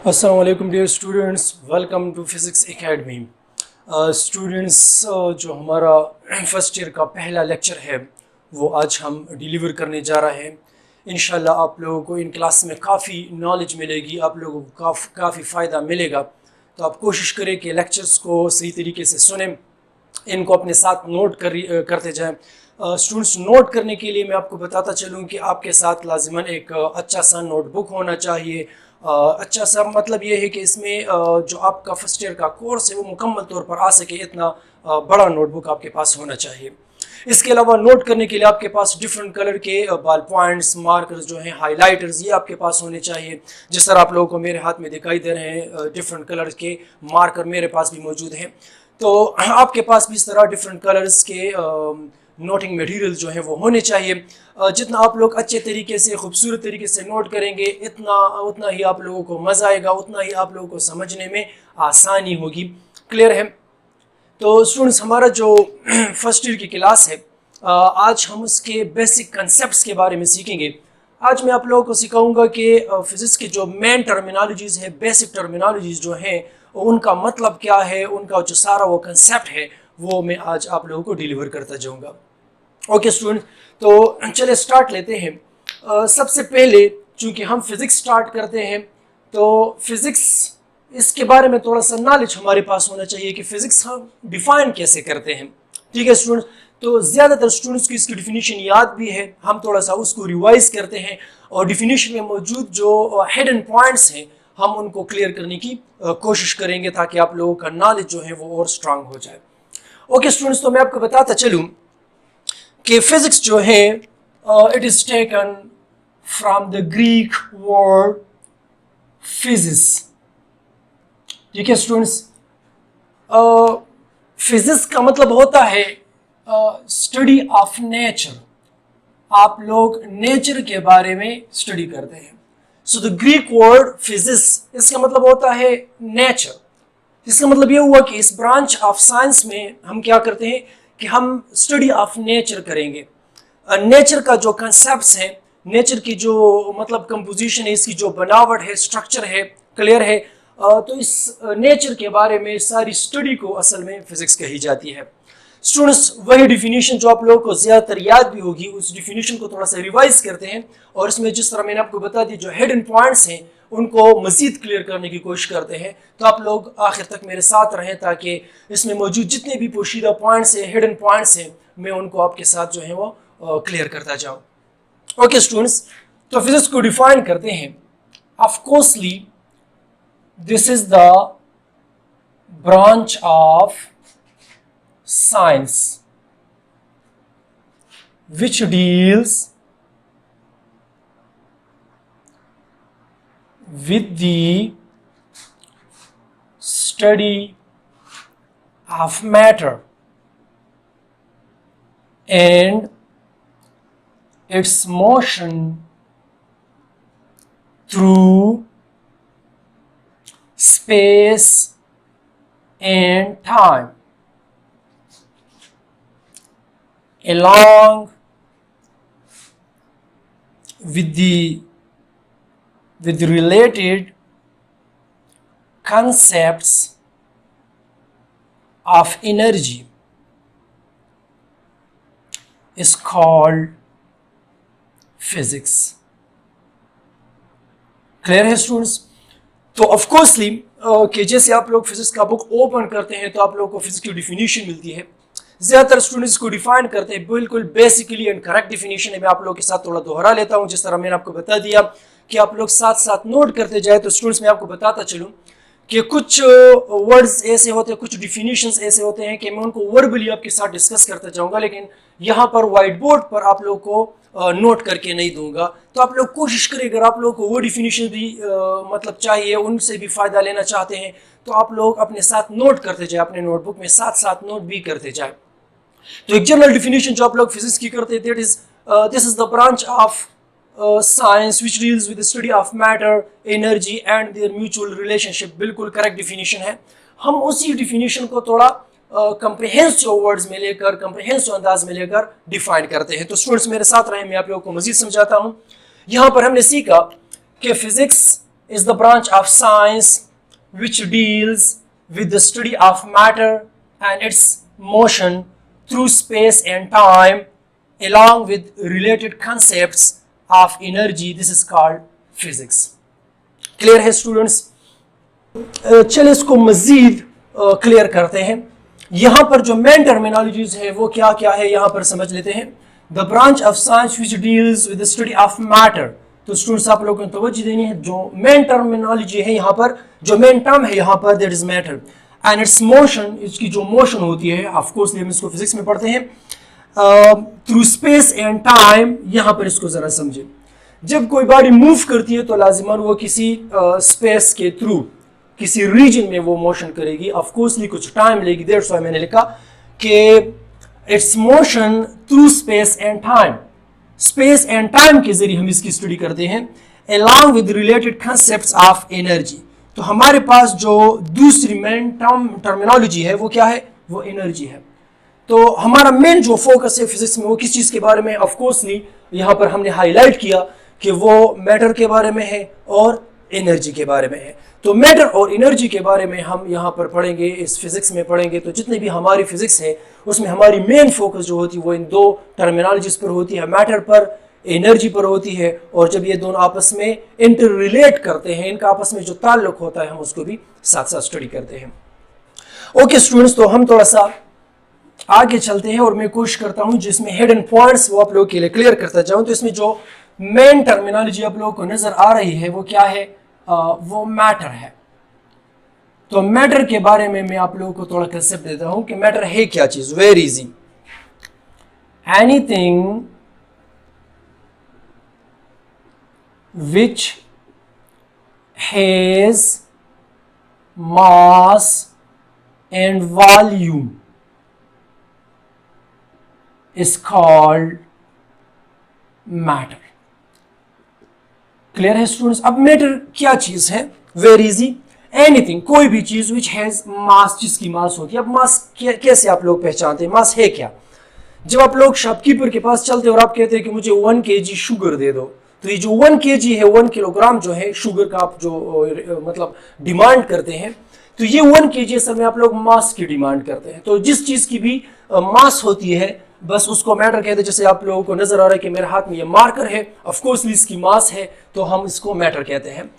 अस्सलाम वालेकुम dear students, welcome to physics academy. Students, जो हमारा फर्स्ट ईयर का पहला लेक्चर है वो आज हम डिलीवर करने जा रहे हैं। इंशाल्लाह आप लोगों को इन क्लास में काफ़ी नॉलेज मिलेगी, आप लोगों को काफ़ी फ़ायदा मिलेगा। तो आप कोशिश करें कि लेक्चर्स को सही तरीके से सुनें, इनको अपने साथ नोट करते जाएं। स्टूडेंट्स, नोट करने के लिए मैं आपको बताता चलूं कि आपके साथ लाजिमन एक अच्छा सा नोटबुक होना चाहिए। अच्छा सा मतलब ये है कि इसमें जो आपका फर्स्ट ईयर का कोर्स है वो मुकम्मल तौर पर आ सके, इतना बड़ा नोटबुक आपके पास होना चाहिए। इसके अलावा नोट करने के लिए आपके पास डिफरेंट कलर के बॉल पॉइंट्स, मार्कर्स जो हैं, हाइलाइटर्स, ये आपके पास होने चाहिए। जिस तरह आप लोगों को मेरे हाथ में दिखाई दे रहे हैं, डिफरेंट कलर के मार्कर मेरे पास भी मौजूद हैं। तो आपके पास भी इस तरह डिफरेंट कलर्स के नोटिंग मटेरियल जो है वो होने चाहिए। जितना आप लोग अच्छे तरीके से, खूबसूरत तरीके से नोट करेंगे, उतना ही आप लोगों को मज़ा आएगा, उतना ही आप लोगों को समझने में आसानी होगी। क्लियर है? तो स्टूडेंट्स, हमारा जो फर्स्ट ईयर की क्लास है, आज हम उसके बेसिक कंसेप्ट्स के बारे में सीखेंगे। आज मैं आप लोगों को सिखाऊंगा कि फिजिक्स के जो मेन टर्मिनोलॉजीज़ है, बेसिक टर्मिनोलॉजीज़ जो हैं, उनका मतलब क्या है, उनका जो सारा वो कंसेप्ट है वो मैं आज आप लोगों को डिलीवर करता जाऊंगा। ओके स्टूडेंट, तो चले स्टार्ट लेते हैं। सबसे पहले चूंकि हम फिज़िक्स स्टार्ट करते हैं तो फिज़िक्स, इसके बारे में थोड़ा सा नॉलेज हमारे पास होना चाहिए कि फिज़िक्स हम डिफ़ाइन कैसे करते हैं। ठीक है स्टूडेंट्स? तो ज़्यादातर स्टूडेंट्स को इसकी डिफिनीशन याद भी है, हम थोड़ा सा उसको रिवाइज करते हैं और डिफिनीशन में मौजूद जो हिडन पॉइंट्स हैं हम उनको क्लियर करने की कोशिश करेंगे ताकि आप लोगों का नॉलेज जो है वो और स्ट्रांग हो जाए। ओके स्टूडेंट्स, तो मैं आपको बताता चलूँ कि फिज़िक्स जो है, it is taken from the Greek word physis. ठीक है स्टूडेंट्स? फिजिक्स का मतलब होता है स्टडी ऑफ नेचर। आप लोग नेचर के बारे में स्टडी करते हैं। So the Greek word physics, इसका मतलब होता है नेचर। इसका मतलब ये हुआ कि इस ब्रांच ऑफ साइंस में हम क्या करते हैं कि हम स्टडी ऑफ नेचर करेंगे। नेचर का जो कंसेप्ट्स हैं, नेचर की जो मतलब कंपोजिशन है, इसकी जो बनावट है, स्ट्रक्चर है, क्लियर है? तो इस नेचर के बारे में सारी स्टडी को असल में फिजिक्स कही जाती है। स्टूडेंट्स, वही डिफिनीशन जो आप लोगों को ज़्यादातर याद भी होगी, उस डिफिनीशन को थोड़ा सा रिवाइज करते हैं और इसमें जिस तरह मैंने आपको बता दी, जो हिडन पॉइंट्स हैं उनको मज़ीद क्लियर करने की कोशिश करते हैं। तो आप लोग आखिर तक मेरे साथ रहें ताकि इसमें मौजूद जितने भी पोशीदा पॉइंट्स हैं, हिडन पॉइंट्स हैं, मैं उनको आपके साथ जो है वो क्लियर करता जाऊँ। ओके स्टूडेंट्स, तो फिजिक्स को डिफाइन करते हैं। Of coursely this is the branch of science which deals with the study of matter and its motion through space and time, along with the related concepts of energy is called physics. Clear है students? तो ऑफकोर्सली कि जैसे आप लोग physics का book open करते हैं तो आप लोगों को फिजिक्स की डिफिनीशन मिलती है। ज़्यादातर स्टूडेंट्स को डिफाइन करते हैं बिल्कुल बेसिकली एंड करेक्ट डिफिनीशन है। मैं आप लोगों के साथ थोड़ा दोहरा लेता हूं, जिस तरह मैंने आपको बता दिया कि आप लोग साथ साथ नोट करते जाए। तो स्टूडेंट्स, मैं आपको बताता चलूं कि कुछ वर्ड्स ऐसे होते हैं, कुछ डिफिनीशंस ऐसे होते हैं कि मैं उनको वर्बली आपके साथ डिस्कस करता जाऊंगा, लेकिन यहाँ पर व्हाइट बोर्ड पर आप लोग को नोट करके नहीं दूंगा। तो आप लोग कोशिश करें, अगर आप लोग को वो डिफिनीशन भी मतलब चाहिए, उनसे भी फ़ायदा लेना चाहते हैं, तो आप लोग अपने साथ नोट करते जाए, अपने नोटबुक में साथ साथ नोट भी करते जाए। तो एक जनरल डिफिनीशन जो आप लोग फिजिक्स की करते हैं, this is the branch of science which deals with the study of matter, energy and there mutual relationship. बिल्कुल करेक्ट डिफिनीशन है। हम उसी डिफिनीशन को थोड़ा कंप्रिहेंसिव वर्ड्स में लेकर, कंप्रिहेंसिव अंदाज में लेकर डिफाइन करते हैं। तो स्टूडेंट्स मेरे साथ रहें, मैं आप लोगों को मजीद समझाता हूँ। यहाँ पर हमने सीखा कि physics is the branch of science which deals with the study of matter and its motion through space and time along with related concepts of energy. This is called physics. Clear है students? चलिए इसको मजीद clear करते हैं. यहाँ पर जो main terminologies है वो क्या क्या है यहाँ पर समझ लेते हैं. The branch of science which deals with the study of matter. तो स्टूडेंट्स आप लोगों को तवज्जो देनी है. जो मेन टर्मिनोलॉजी है यहाँ पर, जो मेन टर्म है यहाँ पर, that is matter and it's motion. इसकी जो मोशन होती है, ऑफ कोर्स हम इसको फिजिक्स में पढ़ते हैं, थ्रू स्पेस एंड टाइम. यहाँ पर इसको जरा समझे. जब कोई बॉडी मूव करती है तो लाजिमन वो किसी स्पेस के थ्रू किसी रीजन में वो मोशन करेगी. ऑफ कोर्सली कुछ टाइम लेगी. दैट्स व्हाई मैंने लिखा कि it's motion through space and time. Space and time के जरिए हम इसकी स्टडी करते हैं along with related concepts of energy. तो हमारे पास जो दूसरी मेन टर्मिनोलॉजी है वो क्या है? वो एनर्जी है. तो हमारा मेन जो फोकस है फिजिक्स में वो किस चीज़ के बारे में? ऑफ कोर्सली यहाँ पर हमने हाईलाइट किया कि वो मैटर के बारे में है और एनर्जी के बारे में है. तो मैटर और एनर्जी के बारे में हम यहाँ पर पढ़ेंगे, इस फिजिक्स में पढ़ेंगे. तो जितनी भी हमारी फिजिक्स है उसमें हमारी मेन फोकस जो होती है वो इन दो टर्मिनोलॉजीज पर होती है, मैटर पर, एनर्जी पर होती है. और जब ये दोनों आपस में इंटर रिलेट करते हैं, इनका आपस में जो ताल्लुक होता है, हम उसको भी साथ साथ स्टडी करते हैं. ओके स्टूडेंट्स, तो हम थोड़ा सा आगे चलते हैं और मैं कोशिश करता हूँ जिसमें हेड एंड पॉइंट्स वो आप लोगों के लिए क्लियर करता जाऊँ. तो इसमें जो मेन टर्मिनोलॉजी आप लोगों को नजर आ रही है वो क्या है? वो मैटर है. तो मैटर के बारे में मैं आप लोगों को थोड़ा कंसेप्ट देता हूं कि मैटर है क्या चीज. Very easy. Anything which has mass and volume is called matter. Clear है स्टूडेंट्स? अब मैटर क्या चीज है? Very easy. एनीथिंग, कोई भी चीज विच हैज मास, जिसकी मास होती है. अब मास कैसे आप लोग पहचानते हैं? मास है क्या? जब आप लोग शॉपकीपर के पास चलते हैं और आप कहते हैं कि मुझे 1 kg शुगर दे दो, तो ये जो 1 kg है, 1 किलोग्राम जो है शुगर का आप जो मतलब डिमांड करते हैं, तो ये 1 kg असल में आप लोग मास की डिमांड करते हैं. तो जिस चीज की भी मास होती है बस उसको मैटर कहते हैं. जैसे आप लोगों को नजर आ रहा है कि मेरे हाथ में ये मार्कर है, ऑफ कोर्स इसकी मास है, तो हम इसको मैटर कहते हैं.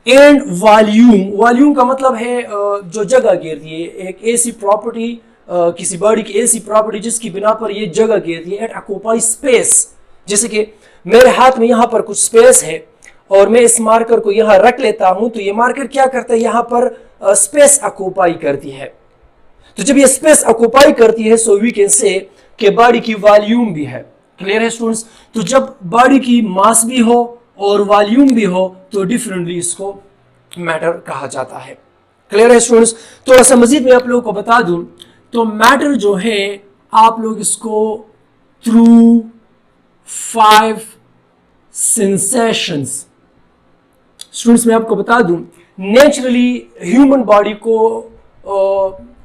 एंड वॉल्यूम, वॉल्यूम का मतलब है जो जगह घेरती है. एक ऐसी प्रॉपर्टी, किसी बॉडी की ऐसी प्रॉपर्टी जिसकी बिना पर ये जगह घेरती है. It occupy space. जैसे कि मेरे हाथ में यहाँ पर कुछ स्पेस है और मैं इस मार्कर को यहाँ रख लेता हूँ, तो ये मार्कर क्या करता है? यहाँ पर स्पेस ऑक्यूपाई करती है. तो जब ये स्पेस ऑक्यूपाई करती है, सो वी कैन से कि बॉडी की वॉल्यूम भी है. क्लियर है स्टूडेंट्स? तो जब बॉडी की मास भी हो और वॉल्यूम भी हो तो डिफरेंटली इसको मैटर कहा जाता है. क्लियर है स्टूडेंट्स? थोड़ा सा मजीद मैं आप लोगों को बता दूं तो मैटर जो है आप लोग इसको थ्रू 5 सेंसेशंस, स्टूडेंट्स मैं आपको बता दूं नेचुरली ह्यूमन बॉडी को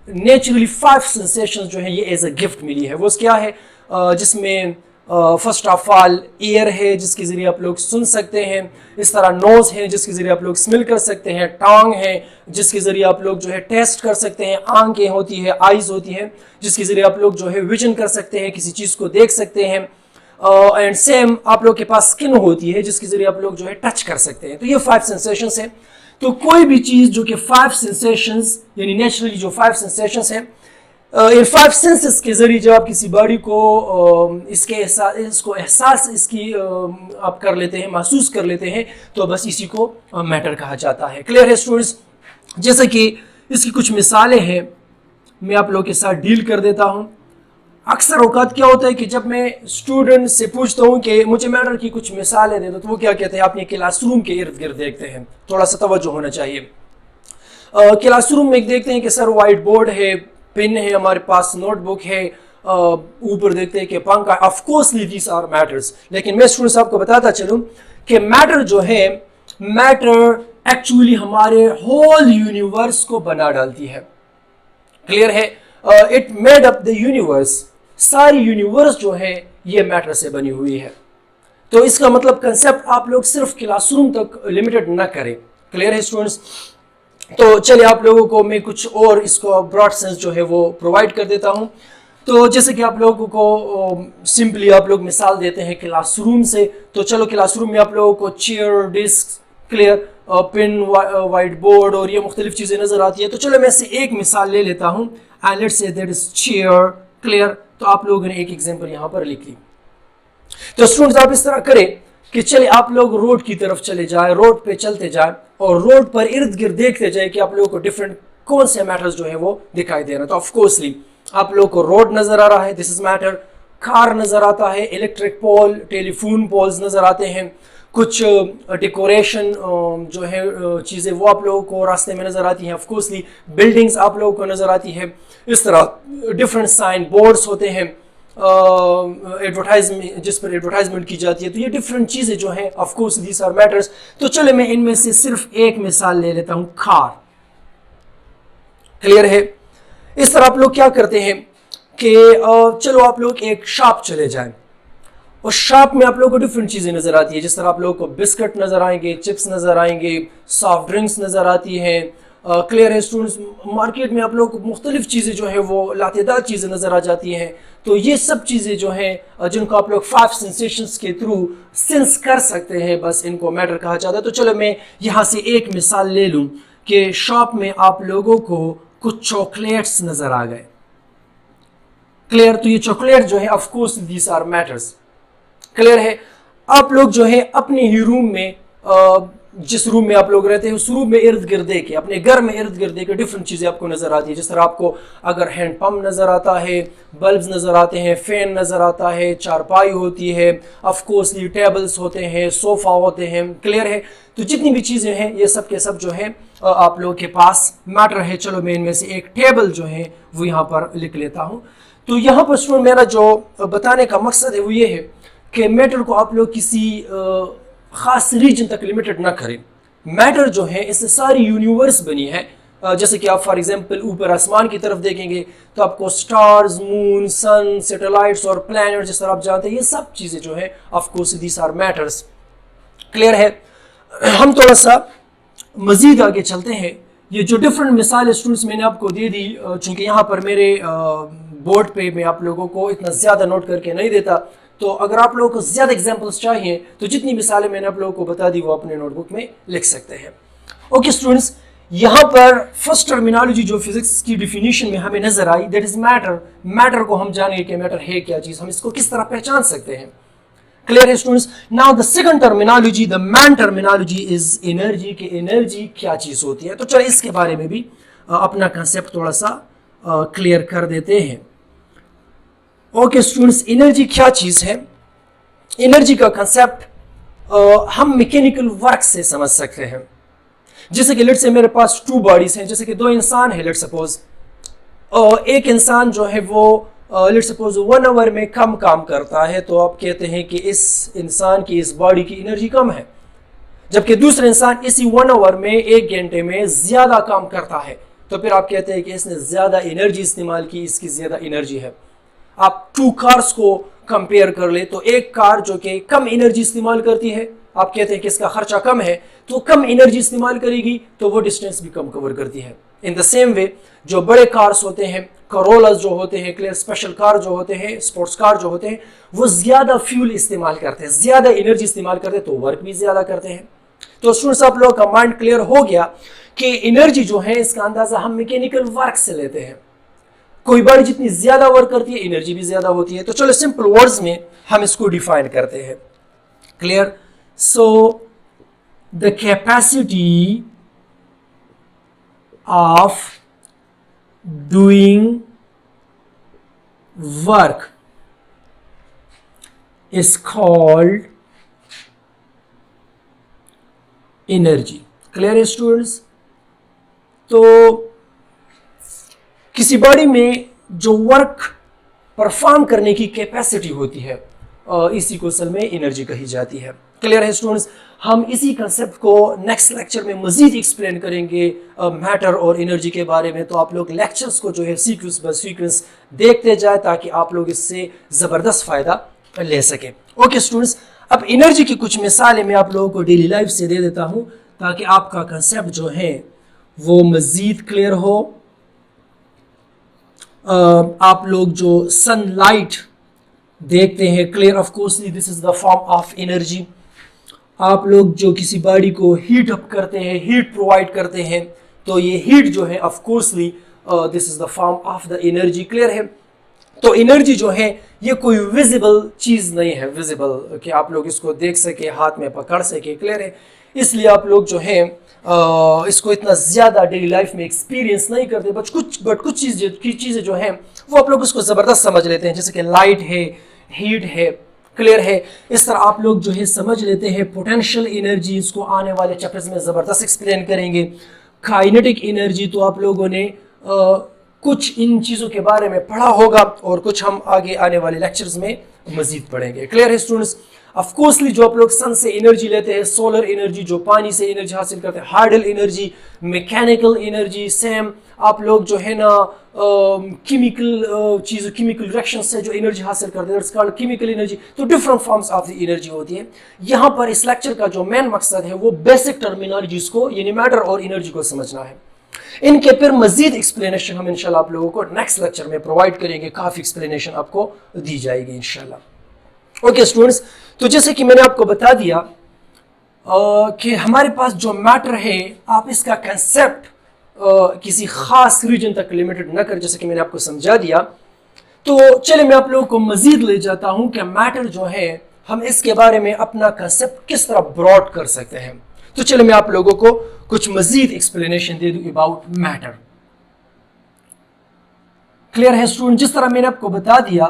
नेचुरली 5 सेंसेशंस जो है ये एज अ गिफ्ट मिली है. वो क्या है? जिसमें फर्स्ट ऑफ ऑल एयर है जिसके जरिए आप लोग सुन सकते हैं. इस तरह नोज है जिसके जरिए आप लोग स्मेल कर सकते हैं. टंग है जिसके जरिए आप लोग जो है टेस्ट कर सकते हैं. आंखें होती है, आईज होती है जिसके जरिए आप लोग जो है विजन कर सकते हैं, किसी चीज को देख सकते हैं. एंड सेम आप लोग के पास स्किन होती है जिसके जरिए आप लोग जो है टच कर सकते हैं. तो ये 5 सेंसेशंस है. तो कोई भी चीज जो कि 5 सेंसेशंस यानी नेचुरली जो 5 सेंसेशंस है, इन 5 सेंसेस के जरिए जब आप किसी बॉडी को इसको एहसास इसकी आप कर लेते हैं, महसूस कर लेते हैं, तो बस इसी को मैटर कहा जाता है. क्लियर है स्टूडेंट्स? जैसे कि इसकी कुछ मिसालें हैं, मैं आप लोगों के साथ डील कर देता हूं. अक्सर औकात क्या होता है कि जब मैं स्टूडेंट से पूछता हूं कि मुझे मैटर की कुछ मिसालें दे दो, तो वो क्या कहते हैं? अपने क्लासरूम के इर्द गिर्द देखते हैं. थोड़ा सा तवज्जो होना चाहिए. क्लासरूम में देखते हैं कि सर व्हाइट बोर्ड है, पेन है, हमारे पास नोटबुक है, ऊपर देखते हैं कि पंखा. Of course these are matters. लेकिन मैं स्टूडेंट्स आपको बताता चलूं कि मैटर जो है, मैटर एक्चुअली हमारे होल यूनिवर्स को बना डालती है. क्लियर है? It made up the universe. सारी यूनिवर्स जो है ये मैटर से बनी हुई है. तो इसका मतलब कंसेप्ट आप लोग सिर्फ क्लासरूम तक लिमिटेड ना करें. क्लियर है स्टूडेंट्स? तो चलिए आप लोगों को मैं कुछ और इसको ब्रॉड सेंस जो है वो प्रोवाइड कर देता हूँ। तो जैसे कि आप लोगों को सिंपली आप लोग मिसाल देते हैं क्लासरूम से, तो चलो क्लासरूम में आप लोगों को chair, disk, clear, pen, white board और ये मुख्तलिफ चीज़ें नज़र आती है। तो चलो मैं से एक मिसाल ले लेता हूँ, and let's say that is chair, clear. तो आप लोगों ने एक एग्जाम्पल यहाँ पर लिख ली। तो स्टूडेंट्स आप इस तरह करें कि चलिए आप लोग रोड की तरफ चले जाए, रोड पे चलते जाए और रोड पर इर्द गिर्द देखते जाए कि आप लोगों को डिफरेंट कौन से मैटर्स जो है वो दिखाई दे रहे हैं। तो ऑफकोर्सली आप लोगों को रोड नजर आ रहा है, दिस इज मैटर। कार नजर आता है, इलेक्ट्रिक पोल, टेलीफोन पोल्स नजर आते हैं, कुछ डेकोरेशन जो है चीज़ें वो आप लोगों को रास्ते में नजर आती हैं। ऑफकोर्सली बिल्डिंग्स आप लोगों को नजर आती है। इस तरह डिफरेंट साइन बोर्ड्स होते हैं एडवर्टाइजमेंट, जिस पर एडवर्टाइजमेंट की जाती है। तो ये डिफरेंट चीज़ें जो हैं ऑफकोर्स दीस आर मैटर्स। तो चलो मैं इनमें से सिर्फ एक मिसाल ले लेता हूं, कार। क्लियर है? इस तरह आप लोग क्या करते हैं कि चलो आप लोग एक शॉप चले जाएं और शॉप में आप लोगों को डिफरेंट चीज़ें नज़र आती है। जिस तरह आप लोगों को बिस्किट नज़र आएंगे, चिप्स नज़र आएंगे, सॉफ्ट ड्रिंक्स नज़र आती हैं। क्लियर है स्टूडेंट्स? मार्केट में आप लोग को मुख्तलिफ चीज़ें जो है वो लातेदार चीज़ें नज़र आ जाती हैं। तो ये सब चीज़ें जो हैं जिनको आप लोग 5 सेंसेशंस के थ्रू सेंस कर सकते हैं, बस इनको मैटर कहा जाता है। तो चलो मैं यहाँ से एक मिसाल ले लूँ कि शॉप में आप लोगों को कुछ चॉकलेट्स नज़र आ गए। क्लियर? तो ये चॉकलेट जो है of course these are matters. Clear है? आप लोग जो है अपने ही रूम में जिस रूम में आप लोग रहते हैं उस रूम में इर्द गिर्द देखे, अपने घर में इर्द गिर्द देखे डिफरेंट चीज़ें आपको नज़र आती है। जिस तरह आपको अगर हैंड पंप नज़र आता है, बल्ब्स नज़र आते हैं, फैन नज़र आता है, चारपाई होती है, ऑफकोर्सली टेबल्स होते हैं, सोफ़ा होते हैं। क्लियर है? तो जितनी भी चीज़ें हैं ये सब के सब जो है आप लोगों के पास मैटर है। चलो मैं इनमें से एक टेबल जो है वो यहाँ पर लिख लेता हूँ। तो यहाँ पर स्टूडेंट मेरा जो बताने का मकसद है वो ये है कि मैटर को आप लोग किसी ख़ास रीजन तक लिमिटेड ना करें। मैटर जो है इससे सारी यूनिवर्स बनी है। जैसे कि आप फॉर एग्जांपल ऊपर आसमान की तरफ देखेंगे तो आपको स्टार्स, मून, सन, सैटेलाइट्स और प्लैनेट जिस तरह आप जानते हैं ये सब चीज़ें जो है of course these are matters. Clear है? हम थोड़ा सा मज़ीद आगे चलते हैं। ये जो डिफरेंट मिसाल स्टूडेंट्स मैंने आपको दे दी, चूँकि यहाँ पर मेरे बोर्ड पे मैं आप लोगों को इतना ज़्यादा नोट करके नहीं देता, तो अगर आप लोगों को ज़्यादा एग्जांपल्स चाहिए तो जितनी मिसालें मैंने आप लोगों को बता दी वो अपने नोटबुक में लिख सकते हैं। ओके स्टूडेंट्स, यहाँ पर फर्स्ट टर्मिनोलॉजी जो फिजिक्स की डिफिनीशन में हमें नजर आई दैट इज मैटर। मैटर को हम जानेंगे कि मैटर है क्या चीज़, हम इसको किस तरह पहचान सकते हैं। क्लियर है students? Now the second terminology, the man terminology is energy. कि एनर्जी क्या चीज़ होती है। तो चलो इसके बारे में भी अपना कंसेप्ट थोड़ा सा क्लियर कर देते हैं। ओके स्टूडेंट्स, एनर्जी क्या चीज़ है? एनर्जी का कंसेप्ट हम मैकेनिकल वर्क से समझ सकते हैं। जैसे कि लेट से मेरे पास 2 बॉडीज हैं, जैसे कि 2 इंसान हैं लेट सपोज। एक इंसान जो है वो लेट सपोज 1 आवर में कम काम करता है, तो आप कहते हैं कि इस इंसान की, इस बॉडी की एनर्जी कम है। जबकि दूसरा इंसान इसी 1 आवर में, 1 घंटे में ज़्यादा काम करता है, तो फिर आप कहते हैं कि इसने ज़्यादा एनर्जी इस्तेमाल की, इसकी ज़्यादा एनर्जी है। आप 2 कार्स को कंपेयर कर ले तो एक कार जो कि कम एनर्जी इस्तेमाल करती है, आप कहते हैं कि इसका खर्चा कम है, तो कम एनर्जी इस्तेमाल करेगी तो वो डिस्टेंस भी कम कवर करती है। इन द सेम वे जो बड़े कार्स होते हैं, करोलास जो होते हैं, क्लियर, स्पेशल कार जो होते हैं, स्पोर्ट्स कार जो होते हैं, वो ज़्यादा फ्यूल इस्तेमाल करते हैं, ज़्यादा एनर्जी इस्तेमाल करते हैं, तो वर्क भी ज़्यादा करते हैं। तो स्टूडेंट्स आप लोगों का माइंड क्लियर हो गया कि एनर्जी जो है इसका अंदाज़ा हम मैकेनिकल वर्क से लेते हैं। कोई बॉडी जितनी ज्यादा वर्क करती है एनर्जी भी ज्यादा होती है। तो चलो सिंपल वर्ड्स में हम इसको डिफाइन करते हैं। Clear? So the capacity of doing work is called energy. Clear है स्टूडेंट्स? तो किसी बॉडी में जो वर्क परफॉर्म करने की कैपेसिटी होती है इसी को असल में एनर्जी कही जाती है। क्लियर है स्टूडेंट्स? हम इसी कंसेप्ट को नेक्स्ट लेक्चर में मजीद एक्सप्लेन करेंगे मैटर और एनर्जी के बारे में। तो आप लोग लेक्चर्स को जो है सीक्वेंस बाय सीक्वेंस देखते जाए ताकि आप लोग इससे ज़बरदस्त फ़ायदा ले सकें। ओके स्टूडेंट्स, अब एनर्जी की कुछ मिसालें मैं आप लोगों को डेली लाइफ से दे देता हूँ ताकि आपका कंसेप्ट जो है वो मज़ीद क्लियर हो। आप लोग जो सनलाइट देखते हैं, clear of coursely this is the form of energy. आप लोग जो किसी बॉडी को हीट अप करते हैं, हीट प्रोवाइड करते हैं, तो ये हीट जो है of coursely this is the form of the energy. Clear है? तो एनर्जी जो है ये कोई विजिबल चीज नहीं है, विजिबल कि आप लोग इसको देख सके, हाथ में पकड़ सके। क्लियर है? इसलिए आप लोग जो है इसको इतना ज्यादा डेली लाइफ में एक्सपीरियंस नहीं करते, बट कुछ चीजें जो है वो आप लोग उसको जबरदस्त समझ लेते हैं, जैसे कि लाइट है, हीट है। क्लियर है? इस तरह आप लोग जो है समझ लेते हैं। पोटेंशियल एनर्जी इसको आने वाले चैप्टर्स में जबरदस्त एक्सप्लेन करेंगे। काइनेटिक एनर्जी तो आप लोगों ने कुछ इन चीज़ों के बारे में पढ़ा होगा और कुछ हम आगे आने वाले लेक्चर्स में मजीद पढ़ेंगे। क्लियर है स्टूडेंट्स? ऑफ कोर्सली जो आप लोग सन से एनर्जी लेते हैं, सोलर एनर्जी जो पानी से एनर्जी हासिल करते हैं, hydel energy, mechanical energy, same आप लोग जो है ना केमिकल चीज़, केमिकल रिएक्शन से जो एनर्जी हासिल करते हैं, कॉल्ड केमिकल एनर्जी। तो different forms of the energy होती है। यहाँ पर इस लेक्चर का जो मेन मकसद है वो बेसिक टर्मिनोलॉजीज को, यानी मैटर और एनर्जी को समझना है। इनके फिर मजीद एक्सप्लेनेशन हम इंशाल्लाह आप लोगों को नेक्स्ट लेक्चर में प्रोवाइड करेंगे। काफी एक्सप्लेनेशन आपको दी जाएगी इंशाल्लाह। ओके स्टूडेंट्स, तो जैसे कि मैंने आपको बता दिया कि हमारे पास जो मैटर है, आप इसका कंसेप्ट किसी खास रीजन तक लिमिटेड न कर, जैसे कि मैंने आपको समझा दिया। तो चलिए मैं आप लोगों को मजीद ले जाता हूं कि मैटर जो है हम इसके बारे में अपना कंसेप्ट किस तरह ब्रॉड कर सकते हैं। तो चलिए मैं आप लोगों को कुछ मजीद एक्सप्लेनेशन दे दूं अबाउट मैटर। क्लियर है स्टूडेंट? जिस तरह मैंने आपको बता दिया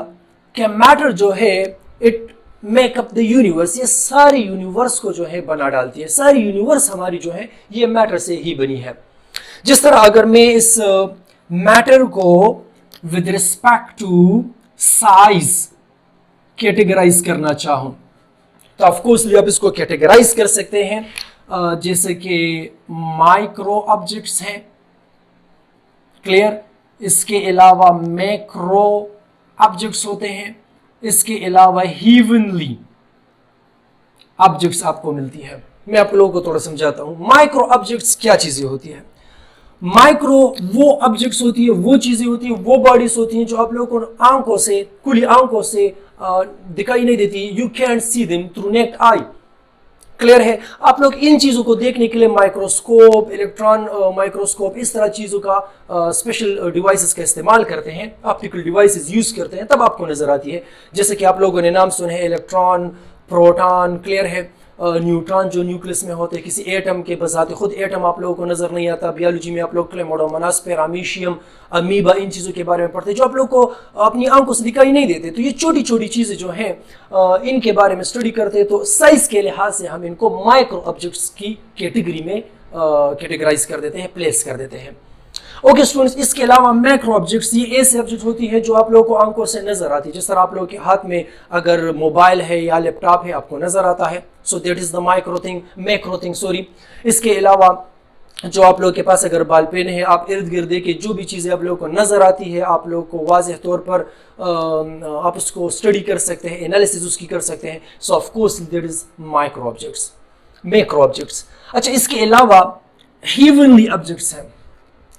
कि मैटर जो है इट मेकअप द यूनिवर्स, ये सारी यूनिवर्स को जो है बना डालती है। सारी यूनिवर्स हमारी जो है ये मैटर से ही बनी है। जिस तरह अगर मैं इस मैटर को with respect to size categorize करना चाहूं, तो ऑफ कोर्स आप इसको कैटेगराइज कर सकते हैं जैसे कि माइक्रो ऑब्जेक्ट्स हैं। क्लियर? इसके अलावा मैक्रो ऑब्जेक्ट्स होते हैं। इसके अलावा हीवनली ऑब्जेक्ट्स आपको मिलती है। मैं आप लोगों को थोड़ा समझाता हूं माइक्रो ऑब्जेक्ट्स क्या चीजें होती है। माइक्रो वो ऑब्जेक्ट्स होती है, वो चीजें होती है, वो बॉडीज होती हैं जो आप लोगों को आंखों से, खुली आंखों से दिखाई नहीं देती। You can see them through necked I. Clear है? आप लोग इन चीजों को देखने के लिए माइक्रोस्कोप, इलेक्ट्रॉन माइक्रोस्कोप, इस तरह चीजों का स्पेशल डिवाइसेस का इस्तेमाल करते हैं, ऑप्टिकल डिवाइसेस यूज करते हैं, तब आपको नजर आती है। जैसे कि आप लोगों ने नाम सुने हैं इलेक्ट्रॉन, प्रोटॉन। क्लियर है? न्यूट्रॉन जो न्यूक्लियस में होते हैं, किसी एटम के बजाते खुद एटम आप लोगों को नजर नहीं आता। बायोलॉजी में आप लोग क्लेमोडोमोनास, पैरामीशियम, अमीबा, इन चीज़ों के बारे में पढ़ते हैं जो आप लोग को अपनी आंखों से दिखाई नहीं देते। तो ये छोटी छोटी चीज़ें जो हैं इनके बारे में स्टडी करते हैं। तो साइज के लिहाज से हम इनको माइक्रो ऑब्जेक्ट्स की कैटेगरी में कैटेगराइज कर देते हैं, प्लेस कर देते हैं। ओके स्टूडेंट्स, इसके अलावा मैक्रो ऑब्जेक्ट्स, ये ऐसे ऑब्जेक्ट होती है जो आप लोगों को आंखों से नजर आती है। जिस तरह आप लोगों के हाथ में अगर मोबाइल है या लैपटॉप है, आपको नजर आता है। So that is the macro thing sorry. इसके अलावा जो आप लोगों के पास अगर बाल पेन है, आप इर्द गिर्द देखे जो भी चीज़ें आप लोगों को नजर आती है, आप लोगों को वाज़ेह तौर पर आप उसको स्टडी कर सकते हैं, एनालिसिस उसकी कर सकते हैं। सो of course that is micro objects, macro objects. अच्छा, इसके अलावा हीवनली ऑब्जेक्ट्स हैं।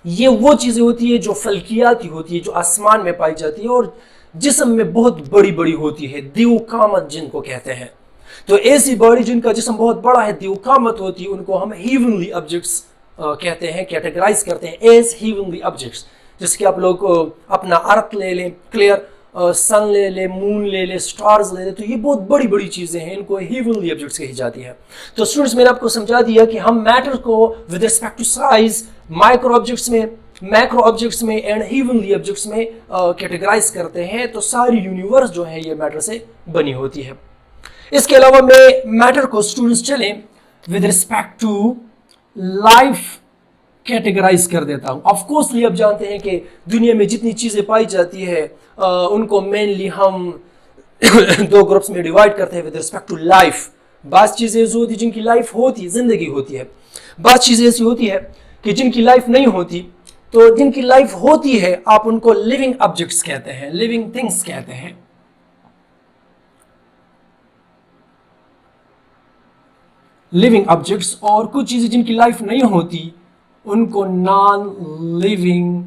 ये वो चीजें होती है जो फल्कियाती होती है, जो आसमान में पाई जाती है और जिस्म में बहुत बड़ी बड़ी होती है, दिवकामत जिनको कहते हैं। तो ऐसी बॉडी जिनका जिस्म बहुत बड़ा है, दिवकामत होती है, उनको हम हीवनली ऑब्जेक्ट्स कहते हैं, कैटेगराइज करते हैं एज हीवनली ऑब्जेक्ट्स। जैसे कि आप लोग अपना अर्थ ले लें, क्लियर, सन ले ले, मून ले ले, स्टार्स ले ले, तो ये बहुत बड़ी बड़ी चीजें हैं, इनको हीवनली ऑब्जेक्ट्स कही जाती है। तो स्टूडेंट्स, मैंने आपको समझा दिया कि हम मैटर को with respect to size micro objects में, मैक्रो ऑब्जेक्ट्स में एंड हीवनली ऑब्जेक्ट्स में कैटेगराइज करते हैं। तो सारी यूनिवर्स जो है ये मैटर से बनी होती है। इसके अलावा मैं मैटर को स्टूडेंट्स चलें with respect to life categorize कर देता हूं। ऑफ कोर्स आप जानते हैं कि दुनिया में जितनी चीजें पाई जाती है उनको मेनली हम दो ग्रुप्स में डिवाइड करते हैं विद रिस्पेक्ट टू लाइफ। बात चीजें ऐसी होती है जिनकी लाइफ होती, जिंदगी होती है। बात चीजें ऐसी होती है कि जिनकी लाइफ नहीं होती। तो जिनकी लाइफ होती है आप उनको लिविंग ऑब्जेक्ट्स कहते हैं, लिविंग थिंग्स कहते हैं। लिविंग ऑब्जेक्ट्स, और कुछ चीज़ें जिनकी लाइफ नहीं होती उनको नॉन लिविंग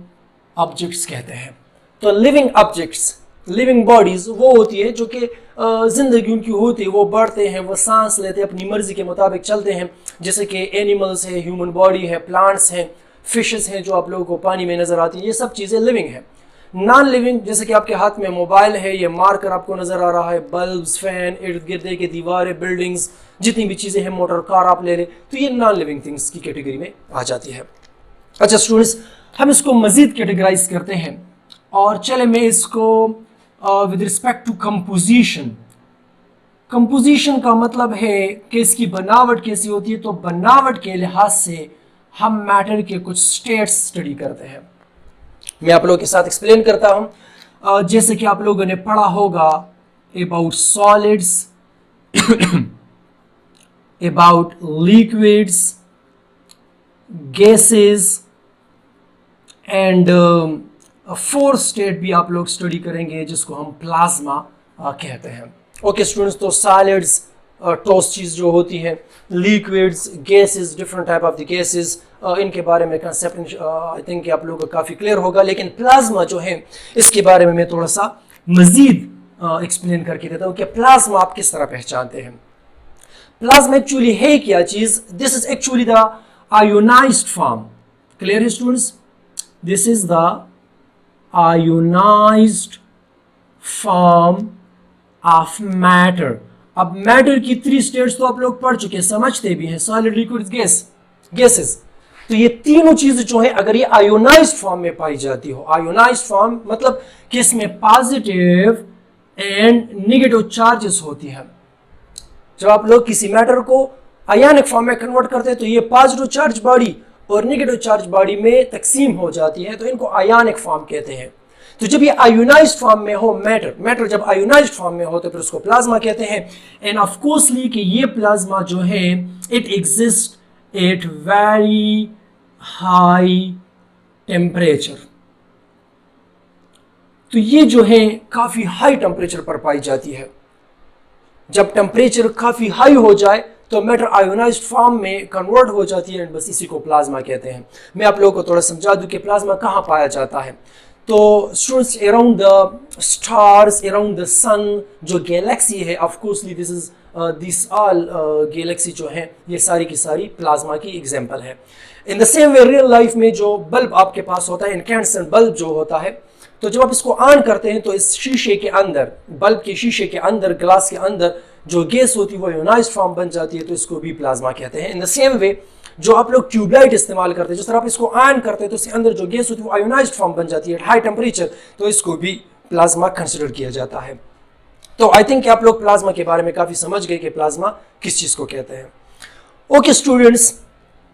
ऑब्जेक्ट्स कहते हैं। तो लिविंग ऑब्जेक्ट्स, लिविंग बॉडीज वो होती है जो कि जिंदगी उनकी होती है, वो बढ़ते हैं, वो सांस लेते हैं, अपनी मर्जी के मुताबिक चलते हैं, जैसे कि एनिमल्स है, ह्यूमन बॉडी है, प्लांट्स हैं, फिशेस हैं जो आप लोगों को पानी में नजर आती है, ये सब चीज़ें लिविंग है। नॉन लिविंग, जैसे कि आपके हाथ में मोबाइल है, ये मार्कर आपको नजर आ रहा है, बल्ब्स, फैन, इर्द गिर्द की दीवारें, बिल्डिंग्स, जितनी भी चीज़ें हैं, मोटर कार आप ले लें, तो ये नॉन लिविंग थिंग्स की कैटेगरी में आ जाती है। अच्छा स्टूडेंट्स, हम इसको मजीद कैटेगराइज करते हैं, और चले मैं इसको with respect to composition, composition का मतलब है कि इसकी बनावट कैसी होती है। तो बनावट के लिहाज से हम मैटर के कुछ स्टेट्स स्टडी करते हैं। मैं आप लोगों के साथ एक्सप्लेन करता हूं। जैसे कि आप लोगों ने पढ़ा होगा about solids, about liquids, gases and fourth state भी आप लोग स्टडी करेंगे जिसको हम प्लाज्मा कहते हैं। ओके स्टूडेंट्स, तो सॉलिड्स ठोस चीज़ जो होती है, liquids, gases, different type of the gases, इनके बारे में कंसेप्ट आई थिंक आप लोगों को काफ़ी क्लियर होगा। लेकिन प्लाज्मा जो है इसके बारे में मैं थोड़ा सा मजीद एक्सप्लेन करके देता हूँ कि प्लाज्मा आप किस तरह पहचानते हैं। प्लाज्मा एक्चुअली है क्या चीज़? This is actually the ionised form. Clear है students? This is the ionised form of matter. अब मैटर की 3 स्टेट्स तो आप लोग पढ़ चुके हैं, समझते भी हैं, सॉलिड, लिक्विड, गैसेस। तो ये तीनों चीजें जो है अगर ये आयोनाइज्ड फॉर्म में पाई जाती हो, आयोनाइज्ड फॉर्म मतलब कि इसमें पॉजिटिव एंड नेगेटिव चार्जेस होती है। जब आप लोग किसी मैटर को आयनिक फॉर्म में कन्वर्ट करते हैं तो ये पॉजिटिव चार्ज बॉडी और नेगेटिव चार्ज बॉडी में तकसीम हो जाती है, तो इनको आयनिक फॉर्म कहते हैं। तो जब ये आयोनाइज्ड फॉर्म में हो मैटर जब आयोनाइज्ड फॉर्म में हो तो फिर उसको प्लाज्मा कहते हैं। एंड ऑफ कोर्सली कि ये प्लाज्मा जो है it exist at very high temperature. तो ये जो है काफी हाई टेम्परेचर पर पाई जाती है। जब टेम्परेचर काफी हाई हो जाए तो मैटर आयोनाइज्ड फॉर्म में कन्वर्ट हो जाती है, बस इसी को प्लाज्मा कहते हैं। मैं आप लोगों को थोड़ा समझा दूं कि प्लाज्मा कहाँ पाया जाता है। तो students, around the stars, around the sun, जो गैलेक्सी है, of coursely this all galaxy जो है ये सारी की सारी प्लाज्मा की एग्जांपल है। In the same way real life में जो बल्ब आपके पास होता है, इनकैंडेसेंट बल्ब जो होता है, तो जब आप इसको ऑन करते हैं तो इस शीशे के अंदर, बल्ब के शीशे के अंदर, ग्लास के अंदर जो गैस होती है वो आयोनाइज्ड फॉर्म बन जाती है, तो इसको भी प्लाज्मा कहते हैं। इन द सेम वे जो आप लोग ट्यूबलाइट इस्तेमाल करते हैं, जिस तरह आप इसको ऑन करते हैं तो इसके अंदर जो गैस होती है वो आयोनाइज्ड फॉर्म बन जाती है हाई टेम्परेचर, तो इसको भी प्लाज्मा कंसिडर किया जाता है। तो आई थिंक आप लोग प्लाज्मा के बारे में काफी समझ गए कि प्लाज्मा किस चीज को कहते हैं। ओके स्टूडेंट्स,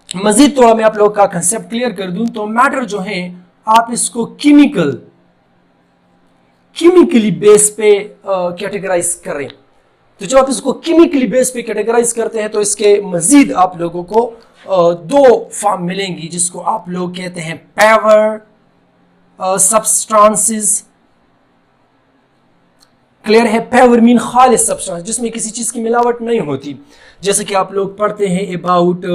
मजीद थोड़ा मैं आप लोग का कंसेप्ट क्लियर कर दूं तो मैटर जो है आप इसको केमिकली बेस पे कैटेगराइज करें। तो जब आप इसको केमिकली बेस पे कैटेगराइज करते हैं तो इसके मजीद आप लोगों को 2 फॉर्म मिलेंगी जिसको आप लोग कहते हैं पेवर सब्सटेंसेस। क्लियर है? पेवर मीन खालिस सब्सटेंस जिसमें किसी चीज की मिलावट नहीं होती। जैसे कि आप लोग पढ़ते हैं about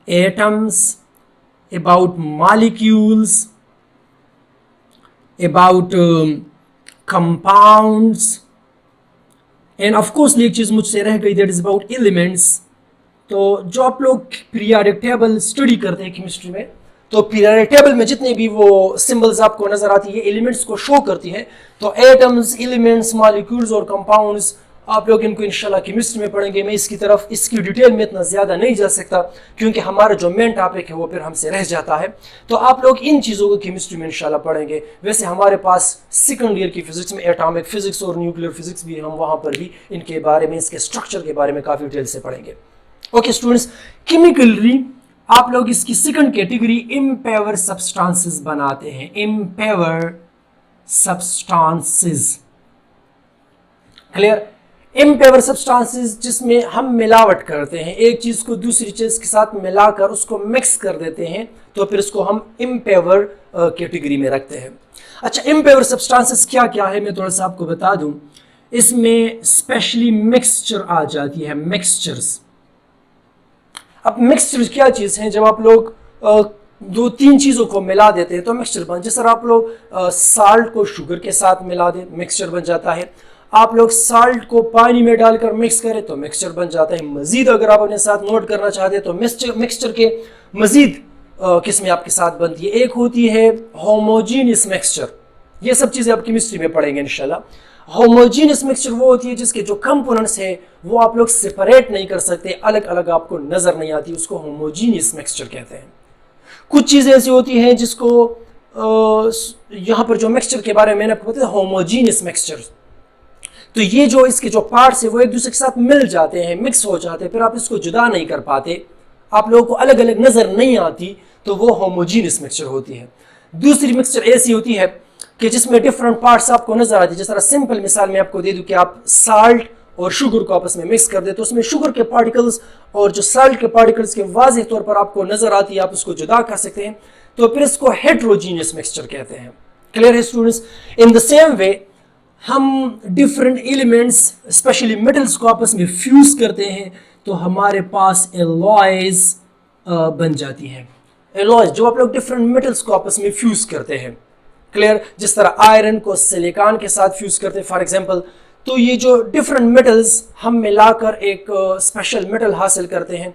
atoms, about molecules, about compounds, end of course एक चीज मुझसे रह गई, दैट इज अबाउट एलिमेंट्स। तो जो आप लोग पीरियोडिक टेबल स्टडी करते हैं केमिस्ट्री में, तो पीरियोडिक टेबल में जितने भी वो सिंबल्स आपको नजर आती है एलिमेंट्स को शो करती है। तो एटम्स, एलिमेंट्स, मॉलिक्यूल्स और कंपाउंड्स आप लोग इनको इंशाल्लाह केमिस्ट्री में पढ़ेंगे। मैं इसकी डिटेल में इतना ज्यादा नहीं जा सकता क्योंकि हमारा जो मेन टॉपिक है वो फिर हमसे रह जाता है। तो आप लोग इन चीज़ों को केमिस्ट्री में इंशाल्लाह पढ़ेंगे। वैसे हमारे पास सेकंड ईयर की फिजिक्स में एटॉमिक फिजिक्स और न्यूक्लियर फिजिक्स भी, हम वहाँ पर भी इनके बारे में, इसके स्ट्रक्चर के बारे में काफ़ी डिटेल से पढ़ेंगे। ओके स्टूडेंट्स, केमिकली आप लोग इसकी सेकंड कैटेगरी इम्पेवर सब्सटेंसेस बनाते हैं। इम्पेवर सब्सटेंसेस, क्लियर? इम्पेवर सब्सटेंसेस जिसमें हम मिलावट करते हैं, एक चीज को दूसरी चीज के साथ मिलाकर उसको मिक्स कर देते हैं, तो फिर इसको हम इम्पेवर कैटेगरी में रखते हैं। अच्छा, इम्पेवर सब्सटेंसेस क्या क्या है मैं थोड़ा सा आपको बता दूं। इसमें स्पेशली मिक्सचर आ जाती है, मिक्सचर्स। अब मिक्सचर क्या चीज़ है, जब आप लोग दो तीन चीज़ों को मिला देते हैं तो मिक्सचर बन, जिस तरह आप लोग साल्ट को शुगर के साथ मिला दें मिक्सचर बन जाता है, आप लोग साल्ट को पानी में डालकर मिक्स करें तो मिक्सचर बन जाता है। मजीद अगर आप अपने साथ नोट करना चाहते हैं तो मिक्सचर के मजीद किस्में आपके साथ बनती है। एक होती है होमोजीनियस मिक्सचर, ये सब चीज़ें आप केमिस्ट्री में पढ़ेंगे इंशाल्लाह। होमोजीनियस मिक्सचर वो होती है जिसके जो कंपोनेंट्स है वो आप लोग सेपरेट नहीं कर सकते, अलग अलग आपको नजर नहीं आती, उसको होमोजीनियस मिक्सचर कहते हैं। कुछ चीज़ें ऐसी होती हैं जिसको यहाँ पर जो मिक्सचर के बारे में मैंने आपको बताया होमोजीनियस मिक्सचर, तो ये जो इसके जो पार्ट्स है वो एक दूसरे के साथ मिल जाते हैं, मिक्स हो जाते हैं, फिर आप इसको जुदा नहीं कर पाते, आप लोगों को अलग अलग नजर नहीं आती, तो वो होमोजीनियस मिक्सचर होती है। दूसरी मिक्सचर ऐसी होती है कि जिसमें डिफरेंट पार्ट्स आपको नजर आती है। जिस तरह सिंपल मिसाल मैं आपको दे दूं कि आप साल्ट और शुगर को आपस में मिक्स कर दे तो उसमें शुगर के पार्टिकल्स और जो साल्ट के पार्टिकल्स के वाज़ेह तौर पर आपको नजर आती है, आप उसको जुदा कर सकते हैं, तो फिर इसको हेट्रोजीनियस मिक्सचर कहते हैं। क्लियर है students? In the same way हम डिफरेंट एलिमेंट्स स्पेशली मेटल्स को आपस में फ्यूज करते हैं तो हमारे पास एलॉयज बन जाती है। एलॉयज जो आप लोग डिफरेंट मेटल्स को आपस में फ्यूज करते हैं, क्लियर, जिस तरह आयरन को सिलिकॉन के साथ फ्यूज करते हैं फॉर एग्जांपल, तो ये जो डिफरेंट मेटल्स हम मिलाकर एक स्पेशल मेटल हासिल करते हैं,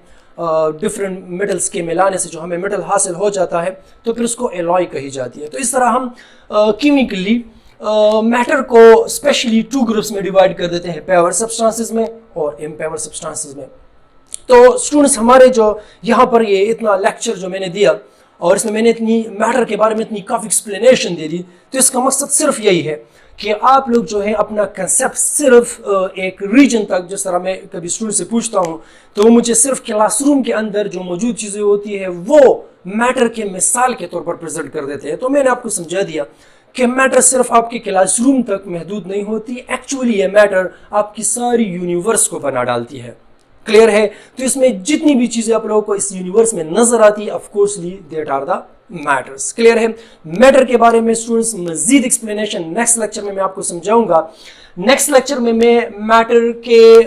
डिफरेंट मेटल्स के मिलाने से जो हमें मेटल हासिल हो जाता है तो फिर उसको एलॉय कही जाती है। तो इस तरह हम केमिकली मैटर को स्पेशली टू ग्रुप्स में डिवाइड कर देते हैं, पेवर सब्सटेंसेस में और इम्पेवर सब्सटेंसेस में। तो स्टूडेंट्स हमारे जो यहाँ पर ये इतना लेक्चर जो मैंने दिया और इसमें मैंने इतनी मैटर के बारे में इतनी काफ़ी एक्सप्लेनेशन दे दी, तो इसका मकसद सिर्फ यही है कि आप लोग जो है अपना कंसेप्ट सिर्फ एक रीजन तक, जिस तरह मैं कभी स्टूडेंट से पूछता हूँ तो वो मुझे सिर्फ क्लासरूम के अंदर जो मौजूद चीज़ें होती है वो मैटर के मिसाल के तौर पर प्रेजेंट कर देते हैं। तो मैंने आपको समझा दिया कि मैटर सिर्फ आपके क्लासरूम तक महदूद नहीं होती, एक्चुअली ये मैटर आपकी सारी यूनिवर्स को बना डालती है। क्लियर है? तो इसमें जितनी भी चीजें आप लोगों को इस यूनिवर्स में नजर आती है, of course that are the matters. Clear है? मैटर के बारे में स्टूडेंट्स मजीद एक्सप्लेनेशन नेक्स्ट लेक्चर में मैं आपको समझाऊंगा। नेक्स्ट लेक्चर में मैं मैटर के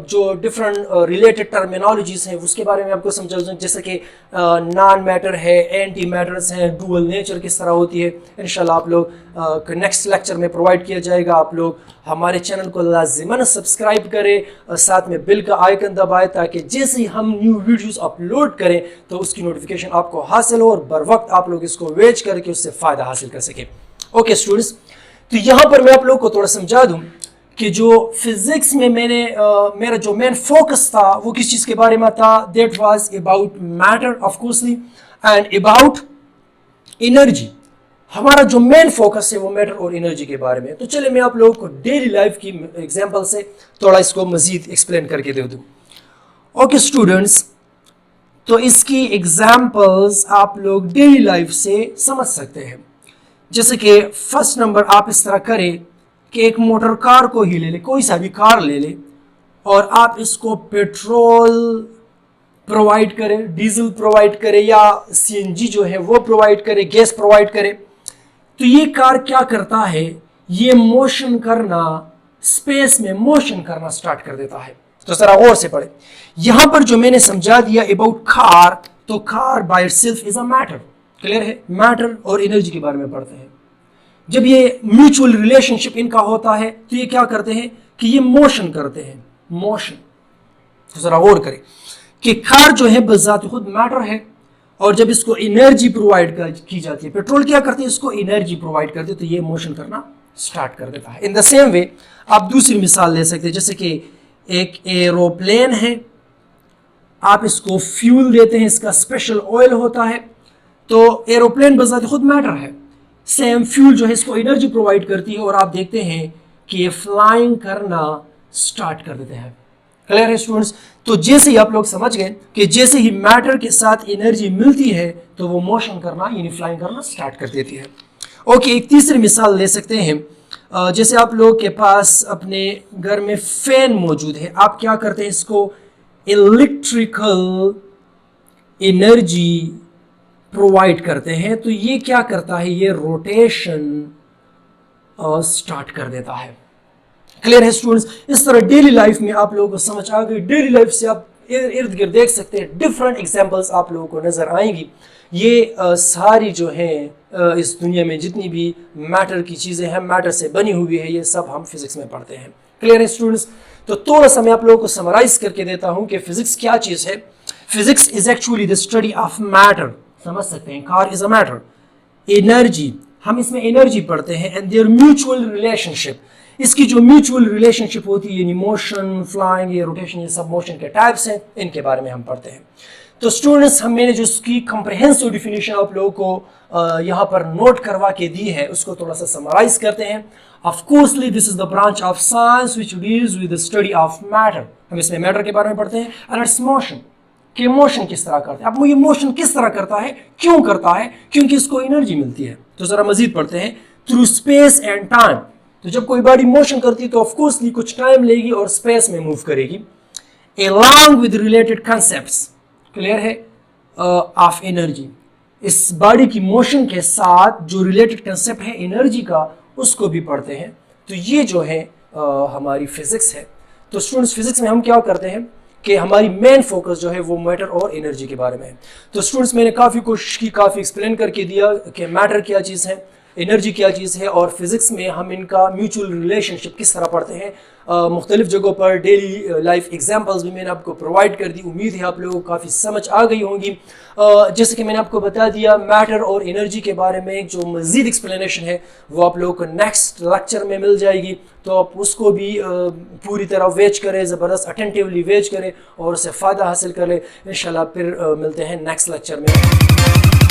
जो डिफरेंट रिलेटेड टर्मिनोलॉजीज हैं उसके बारे में आपको समझाऊंगा, जैसे कि नॉन मैटर है, एंटी मैटर्स हैं, डुअल नेचर किस तरह होती है। इंशाल्लाह आप लोग नेक्स्ट लेक्चर में प्रोवाइड किया जाएगा। आप लोग हमारे चैनल को लाजिमन सब्सक्राइब करें और साथ में बिल का आइकन दबाएं ताकि जैसे ही हम न्यू वीडियोस अपलोड करें तो उसकी नोटिफिकेशन आपको हासिल हो और बर वक्त आप लोग इसको वेच करके उससे फ़ायदा हासिल कर सकें। ओके स्टूडेंट्स, तो यहाँ पर मैं आप लोग को थोड़ा समझा दूँ कि जो फिजिक्स में मेरा जो मेन फोकस था वो किस चीज़ के बारे में था, that was about matter of coarsely and about energy. हमारा जो मेन फोकस है वो मैटर और एनर्जी के बारे में। तो चलिए मैं आप लोगों को डेली लाइफ की एग्जांपल से थोड़ा इसको मजीद एक्सप्लेन करके दे दूँ। ओके स्टूडेंट्स, तो इसकी एग्जांपल्स आप लोग डेली लाइफ से समझ सकते हैं। जैसे कि फर्स्ट नंबर आप इस तरह करें कि एक मोटर कार को ही ले ले, कोई सा भी कार ले ले और आप इसको पेट्रोल प्रोवाइड करें, डीजल प्रोवाइड करें या सीएनजी जो है वो प्रोवाइड करें, गैस प्रोवाइड करें, तो ये कार क्या करता है, ये मोशन करना, स्पेस में मोशन करना स्टार्ट कर देता है। तो जरा गौर से पढ़े, यहां पर जो मैंने समझा दिया अबाउट कार, तो car by itself is a matter. Clear है? मैटर और एनर्जी के बारे में पढ़ते हैं। जब ये म्यूचुअल रिलेशनशिप इनका होता है तो ये क्या करते हैं कि ये मोशन करते हैं, मोशन। तो जरा गौर करें कि कार जो है बजात खुद मैटर है और जब इसको एनर्जी प्रोवाइड की जाती है, पेट्रोल क्या करते हैं, इसको एनर्जी प्रोवाइड करते हैं, तो ये मोशन करना स्टार्ट कर देता है। इन द सेम वे आप दूसरी मिसाल ले सकते हैं, जैसे कि एक एरोप्लेन है, आप इसको फ्यूल देते हैं, इसका स्पेशल ऑयल होता है, तो एरोप्लेन बजात खुद मैटर है, सेम फ्यूल जो है इसको एनर्जी प्रोवाइड करती है और आप देखते हैं कि ये फ्लाइंग करना स्टार्ट कर देते हैं। क्लियर है स्टूडेंट्स? तो जैसे ही आप लोग समझ गए कि जैसे ही मैटर के साथ एनर्जी मिलती है तो वो मोशन करना यानी फ्लाइंग करना स्टार्ट कर देती है। ओके, एक तीसरी मिसाल ले सकते हैं। जैसे आप लोग के पास अपने घर में फैन मौजूद है, आप क्या करते हैं, इसको इलेक्ट्रिकल एनर्जी प्रोवाइड करते हैं, तो ये क्या करता है, ये रोटेशन स्टार्ट कर देता है। क्लियर है स्टूडेंट्स? इस तरह डेली लाइफ में आप लोगों को समझ आ गई। डेली लाइफ से आप इर्द गिर्द देख सकते हैं, डिफरेंट एग्जांपल्स आप लोगों को नज़र आएंगी। ये सारी जो हैं इस दुनिया में जितनी भी मैटर की चीज़ें हैं, मैटर से बनी हुई है, ये सब हम फिज़िक्स में पढ़ते हैं। क्लियर है स्टूडेंट्स? तो थोड़ा सा मैं आप लोगों को समराइज करके देता हूँ कि फिज़िक्स क्या चीज़ है। Physics is actually the study of matter. समझ सकते हैं, car is a matter. Energy, हम इसमें एनर्जी पढ़ते हैं, एंड देयर म्यूचुअल रिलेशनशिप। इसकी जो म्यूचुअल रिलेशनशिप होती है, यानी मोशन, फ्लाइंग, ये रोटेशन, ये सब मोशन के टाइप्स हैं, इनके बारे में हम पढ़ते हैं। तो स्टूडेंट्स, मैंने जो इसकी कंप्रहेंसिव डिफिनीशन आप लोगों को यहाँ पर नोट करवा के दी है, उसको थोड़ा सा समराइज करते हैं। Of coursely this is the branch of science which deals with the study of matter. हम इसमें मैटर के बारे में पढ़ते हैं एंड इट्स मोशन, कि मोशन किस तरह करता है। अब ये मोशन किस तरह करता है, क्यों करता है? क्योंकि इसको एनर्जी मिलती है। तो जरा मजीद पढ़ते हैं, थ्रू स्पेस एंड टाइम। तो जब कोई बॉडी मोशन करती है तो ऑफकोर्सली कुछ टाइम लेगी और स्पेस में मूव करेगी, along with related concepts। Clear है? ऑफ एनर्जी, इस बॉडी की मोशन के साथ जो रिलेटेड कंसेप्ट है एनर्जी का, उसको भी पढ़ते हैं। तो ये जो है हमारी फिजिक्स है। तो स्टूडेंट्स, फिजिक्स में हम क्या करते हैं कि हमारी मेन फोकस जो है वो मैटर और एनर्जी के बारे में है। तो स्टूडेंट्स, मैंने काफ़ी कोशिश की, काफ़ी एक्सप्लेन करके दिया कि मैटर क्या चीज़ है, एनर्जी क्या चीज़ है, और फिज़िक्स में हम इनका म्यूचुअल रिलेशनशिप किस तरह पढ़ते हैं। मुख्तलिफ जगहों पर डेली लाइफ एग्जांपल्स भी मैंने आपको प्रोवाइड कर दी। उम्मीद है आप लोगों को काफ़ी समझ आ गई होंगी। जैसे कि मैंने आपको बता दिया, मैटर और एनर्जी के बारे में जो मज़ीद एक्सप्लेनेशन है वो आप लोगों को नेक्स्ट लेक्चर में मिल जाएगी। तो आप उसको भी पूरी तरह वेच करें, ज़बरदस्त अटेंटिवली वेच करें और उससे फ़ायदा हासिल करें। इंशाल्लाह फिर मिलते हैं नेक्स्ट लेक्चर में।